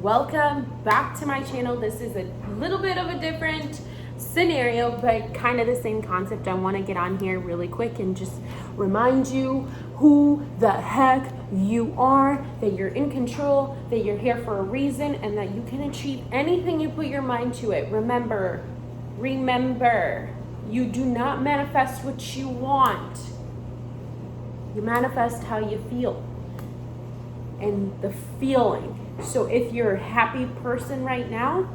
welcome back to my channel. This is a little bit of a different scenario, but kind of the same concept. I want to get on here really quick and just remind you who the heck you are, that you're in control, that you're here for a reason, and that you can achieve anything you put your mind to it. Remember, you do not manifest what you want. You manifest how you feel and the feeling. So if you're a happy person right now,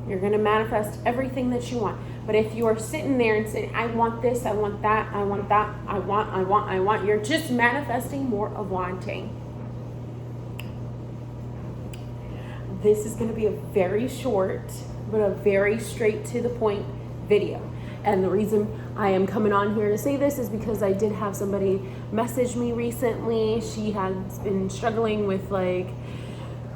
you're going to manifest everything that you want. But if you're sitting there and saying, I want this, I want that, I want that, I want, you're just manifesting more of wanting. This is going to be a very short, but a very straight to the point video. And the reason I am coming on here to say this is because I did have somebody message me recently. She has been struggling with like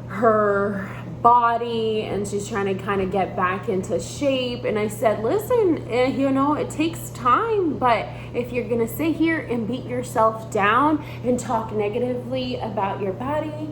her body and she's trying to kind of get back into shape. And I said, listen, it takes time, but if you're going to sit here and beat yourself down and talk negatively about your body,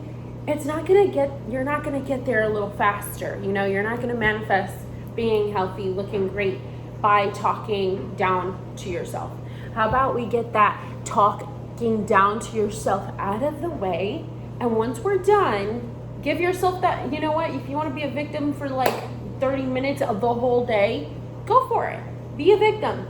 you're not going to get there a little faster. You're not going to manifest being healthy, looking great by talking down to yourself. How about we get that talking down to yourself out of the way, and once we're done, give yourself that, if you want to be a victim for like 30 minutes of the whole day, go for it. Be a victim,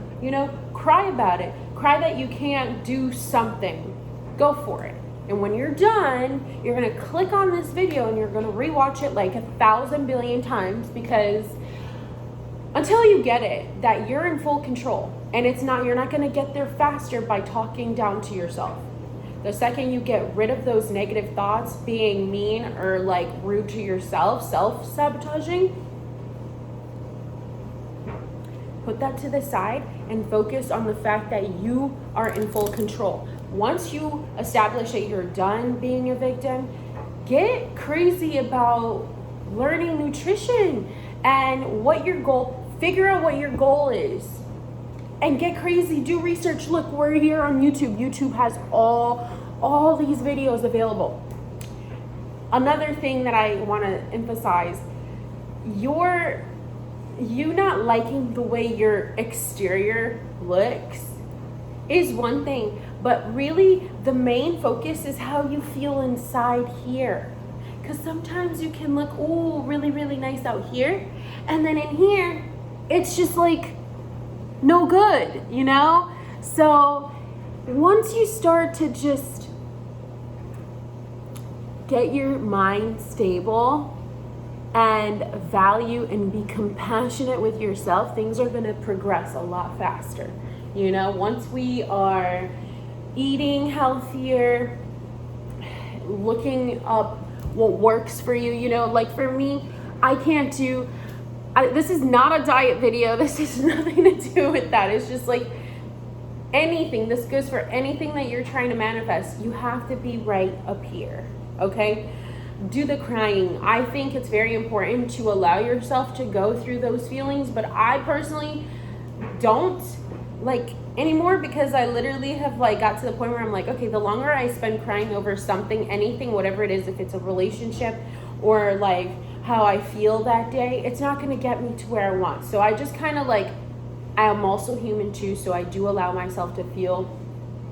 cry about it. Cry that you can't do something. Go for it. And when you're done, you're going to click on this video and you're going to rewatch it like 1,000 billion times, because until you get it, that you're in full control. And you're not going to get there faster by talking down to yourself. The second you get rid of those negative thoughts, being mean or like rude to yourself, self-sabotaging, put that to the side and focus on the fact that you are in full control. Once you establish that you're done being a victim, get crazy about learning nutrition and figure out what your goal is. And get crazy, do research. Look, we're here on YouTube. YouTube has all these videos available. Another thing that I want to emphasize, you not liking the way your exterior looks is one thing, but really the main focus is how you feel inside here. Because sometimes you can look, really, really nice out here, and then in here, it's just like, no good, So once you start to just get your mind stable and value and be compassionate with yourself, things are going to progress a lot faster. Once we are eating healthier, looking up what works for you, like for me, this is not a diet video. This has nothing to do with that. It's just like anything. This goes for anything that you're trying to manifest. You have to be right up here, okay? Do the crying. I think it's very important to allow yourself to go through those feelings, but I personally don't like anymore, because I literally have like got to the point where I'm like, okay, the longer I spend crying over something, anything, whatever it is, if it's a relationship or like how I feel that day, it's not going to get me to where I want. So I just kind of like, I am also human too, so I do allow myself to feel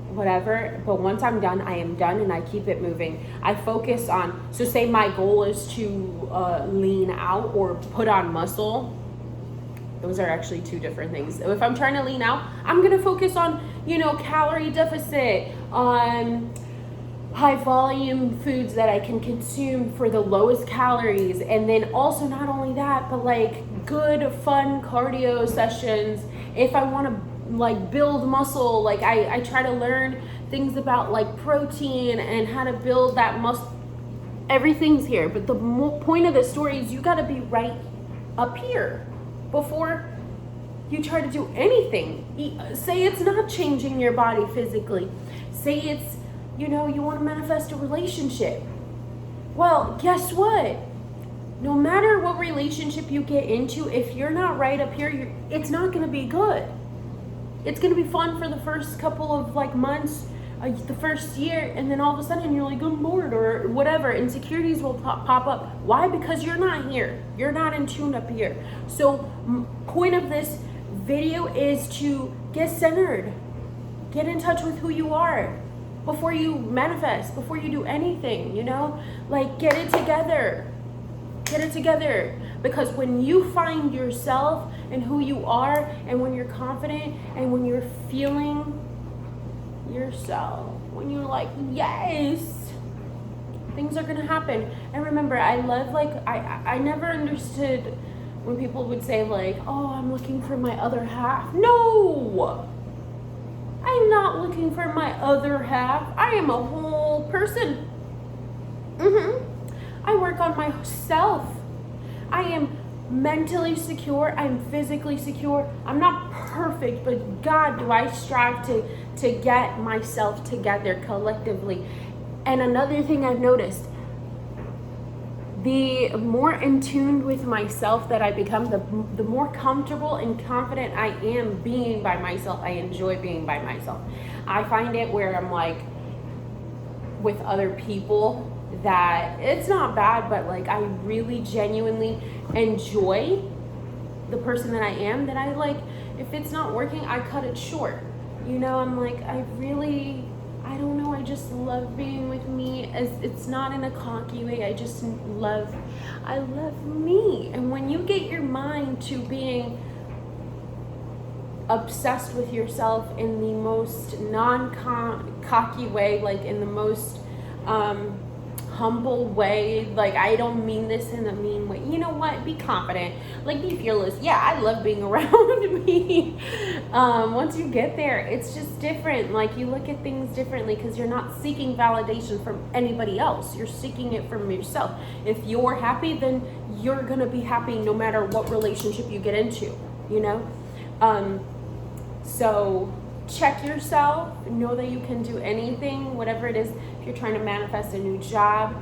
whatever, but once I'm done, I am done, and I keep it moving. I focus on, so say my goal is to lean out or put on muscle. Those are actually two different things. If I'm trying to lean out, I'm going to focus on, calorie deficit, on high volume foods that I can consume for the lowest calories. And then also not only that, but like good fun cardio sessions. If I want to like build muscle, like I try to learn things about like protein and how to build that muscle. Everything's here. But the point of the story is you got to be right up here before you try to do anything. Say it's not changing your body physically. Say it's, you want to manifest a relationship. Well, guess what? No matter what relationship you get into, if you're not right up here, it's not going to be good. It's going to be fun for the first couple of like months the first year, and then all of a sudden you're like, I'm bored or whatever. Insecurities will pop up. Why? Because you're not here. You're not in tune up here. So point of this video is to get centered. Get in touch with who you are before you manifest, before you do anything, you know? Like, get it together. Get it together. Because when you find yourself and who you are, and when you're confident, and when you're feeling yourself, when you're like, yes, things are gonna happen. And remember, I love, like, I never understood when people would say, like, oh, I'm looking for my other half. No! I'm not looking for my other half. I am a whole person. I work on myself. I am mentally secure. I'm physically secure. I'm not perfect, but God, do I strive to get myself together collectively. And another thing I've noticed, the more in tune with myself that I become, the more comfortable and confident I am being by myself. I enjoy being by myself. I find it where I'm like with other people that it's not bad, but like I really genuinely enjoy the person that I am, that I like, if it's not working, I cut it short. You know, I'm like, I don't know, I just love being with me. As it's not in a cocky way, I love me. And when you get your mind to being obsessed with yourself in the most non-cocky way, like in the most humble way, like I don't mean this in a mean way. You know what? Be confident, like be fearless. Yeah, I love being around me. Once you get there, it's just different. Like you look at things differently because you're not seeking validation from anybody else. You're seeking it from yourself. If you're happy, then you're gonna be happy no matter what relationship you get into, you know? So check yourself, know that you can do anything, whatever it is. If you're trying to manifest a new job,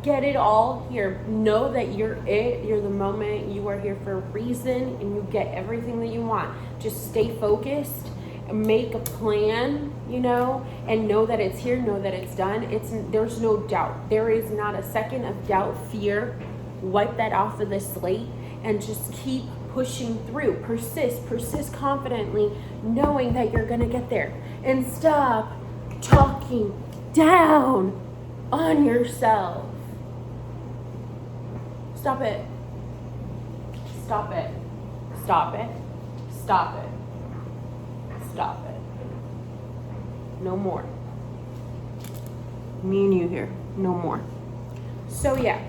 get it all here. Know that you're the moment, you are here for a reason, and you get everything that you want. Just stay focused, make a plan, you know, and know that it's here, know that it's done. There's no doubt. There is not a second of doubt, fear. Wipe that off of the slate and just keep pushing through. Persist confidently, knowing that you're gonna get there. And stop talking down on yourself. Stop it. Stop it. Stop it. Stop it. Stop it. No more. Me and you here. No more. So yeah,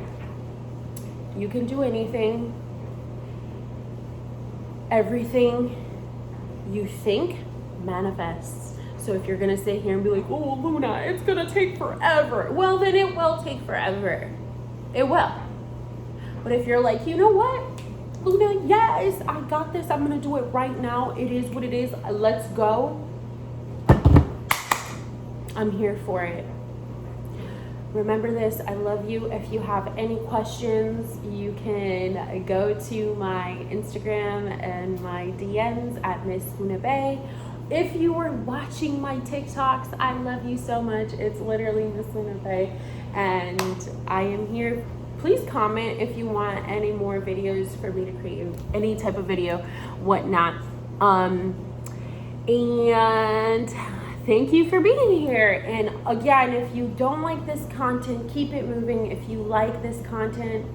you can do anything. Everything you think manifests. So if you're gonna sit here and be like, oh, Luna, it's gonna take forever. Well, then it will take forever. It will. But if you're like, you know what, Luna, yes, I got this. I'm gonna do it right now. It is what it is. Let's go. I'm here for it. Remember this, I love you. If you have any questions, you can go to my Instagram and my DMs at Miss Huna Bay. If you are watching my TikToks, I love you so much. It's literally Miss Huna Bay, and I am here. Please comment if you want any more videos for me to create any type of video, whatnot. And thank you for being here. And again, if you don't like this content, keep it moving. If you like this content,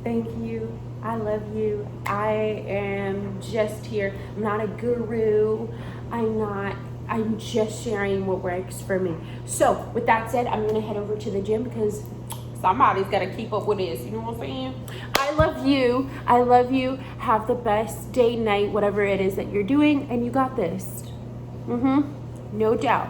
thank you. I love you. I am just here. I'm not a guru. I'm just sharing what works for me. So with that said, I'm gonna head over to the gym because somebody's gotta keep up with this. You know what I'm saying? I love you. I love you. Have the best day, night, whatever it is that you're doing, and you got this. No doubt.